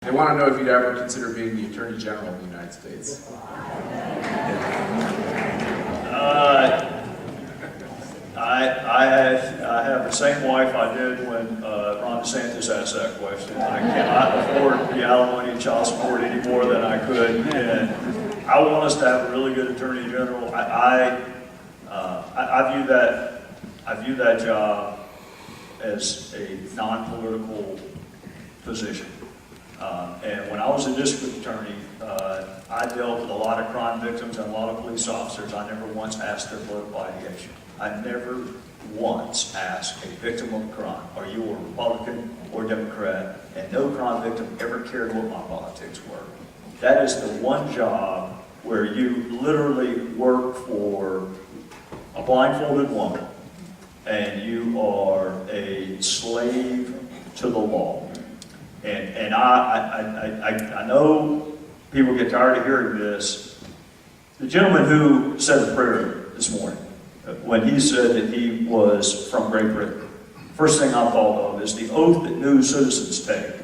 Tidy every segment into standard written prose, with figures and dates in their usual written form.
They want to know if you'd ever consider being the Attorney General of the United States. I have the same wife I did when Ron DeSantis asked that question. I cannot afford the alimony and child support any more than I could, and I want us to have a really good Attorney General. I view that job as a non-political position. And when I was a district attorney, I dealt with a lot of crime victims and a lot of police officers. I never once asked their political ideation. I never once asked a victim of a crime, are you a Republican or Democrat? And no crime victim ever cared what my politics were. That is the one job where you literally work for a blindfolded woman and you are a slave to the law. And I know people get tired of hearing this. The gentleman who said the prayer this morning, when he said that he was from Great Britain, first thing I thought of is the oath that new citizens take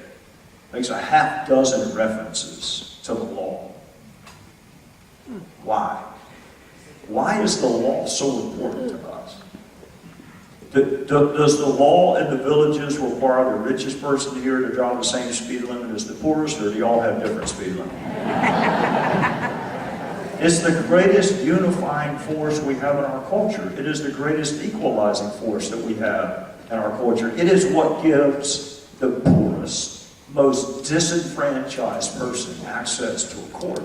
makes a half dozen references to the law. Why? Why is the law so important to us? Does the law in the villages require the richest person here to drive the same speed limit as the poorest, or do you all have different speed limits? It's the greatest unifying force we have in our culture. It is the greatest equalizing force that we have in our culture. It is what gives the poorest, most disenfranchised person access to a court.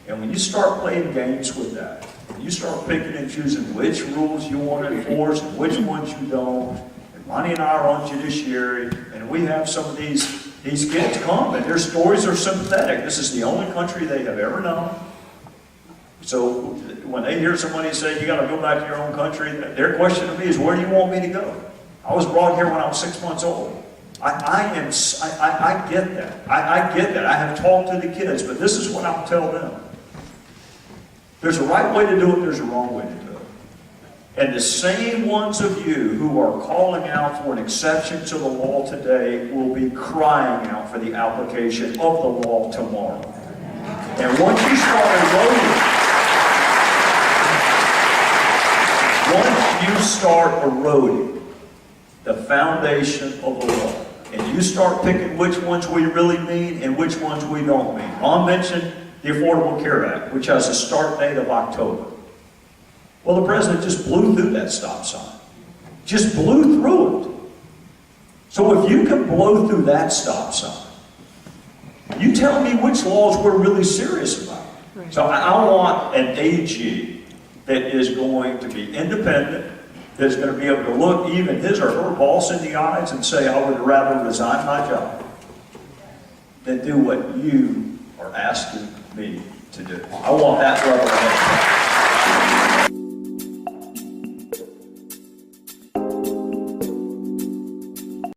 And when you start playing games with that, when you start picking and choosing which rules you want to enforce and which ones you don't, and Monty and I are on judiciary, and we have some of these kids come, and their stories are sympathetic. This is the only country they have ever known. So when they hear somebody say, you got to go back to your own country, their question to me is, where do you want me to go? I was brought here when I was 6 months old. I get that. I get that. I have talked to the kids, but this is what I'll tell them. There's a right way to do it, there's a wrong way to do it. And the same ones of you who are calling out for an exception to the law today will be crying out for the application of the law tomorrow. And once you start eroding the foundation of the law, and you start picking which ones we really mean and which ones we don't mean. Ron mentioned the Affordable Care Act, which has a start date of October. Well, the president just blew through that stop sign. Just blew through it. So if you can blow through that stop sign, you tell me which laws we're really serious about. Right. So I want an AG that is going to be independent, that's going to be able to look even his or her boss in the eyes and say, I would rather resign my job than do what you are asking me to do. I want that level of